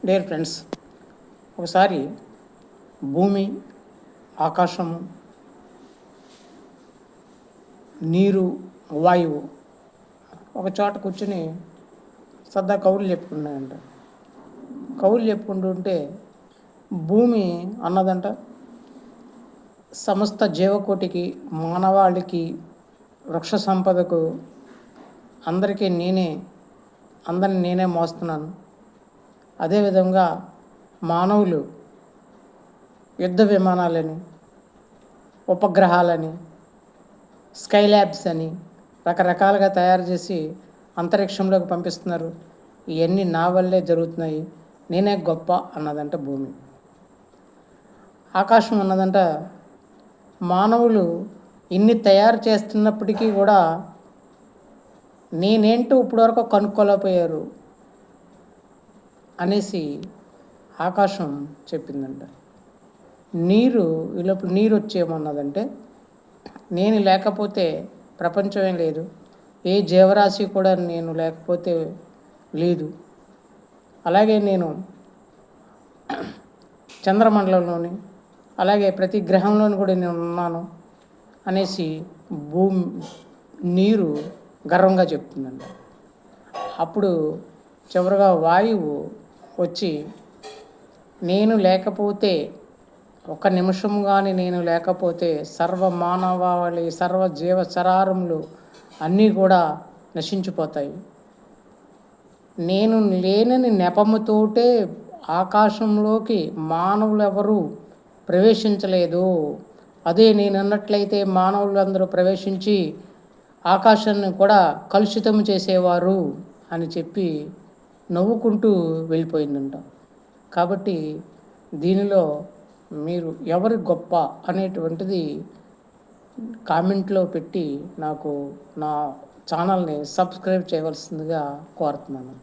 Dear friends, ఒకసారి భూమి, ఆకాశము, నీరు, వాయువు ఒక చోట కూర్చుని సరదా కబుర్లు చెప్పుకున్నాయంట. కబుర్లు చెప్పుకుంటూ ఉంటే భూమి అన్నదంట, సమస్త జీవకోటికి, మానవాళికి, వృక్ష సంపదకు అందరికీ అందరిని నేనే మోస్తున్నాను. అదేవిధంగా మానవులు యుద్ధ విమానాలని, ఉపగ్రహాలని, స్కైల్యాబ్స్ అని రకరకాలుగా తయారు చేసి అంతరిక్షంలోకి పంపిస్తున్నారు. ఇవన్నీ నా వల్లే జరుగుతున్నాయి, నేనే గొప్ప అన్నదంట భూమి. ఆకాశం అన్నదంట, మానవులు ఇన్ని తయారు చేస్తున్నప్పటికీ కూడా నేనేంటో ఇప్పటివరకు కనుక్కోలేకపోయారు అనేసి ఆకాశం చెప్పిందంట. నీరు ఈలోపు నీరు వచ్చేయమన్నదంటే, నేను లేకపోతే ప్రపంచమే లేదు, ఏ జీవరాశి కూడా నేను లేకపోతే లేదు. అలాగే నేను చంద్రమండలంలోని, అలాగే ప్రతి గ్రహంలోని కూడా నేను ఉన్నాను అనేసి నీరు గర్వంగా చెప్తుందంట. అప్పుడు చివరిగా వాయువు వచ్చి, నేను లేకపోతే, ఒక నిమిషం కానీ నేను లేకపోతే సర్వ మానవాళి, సర్వ జీవచరారములు అన్నీ కూడా నశించిపోతాయి. నేను లేనని నెపముతోటే ఆకాశంలోకి మానవులు ఎవరూ ప్రవేశించలేదు. అదే నేను అన్నట్లయితే మానవులు అందరూ ప్రవేశించి ఆకాశాన్ని కూడా కలుషితం చేసేవారు అని చెప్పి నవ్వుకుంటూ వెళ్ళిపోయిందంట. కాబట్టి దీనిలో మీరు ఎవరి గొప్ప అనేటువంటిది కామెంట్లో పెట్టి నాకు నా ఛానల్ని సబ్స్క్రైబ్ చేయవలసిందిగా కోరుతున్నాను.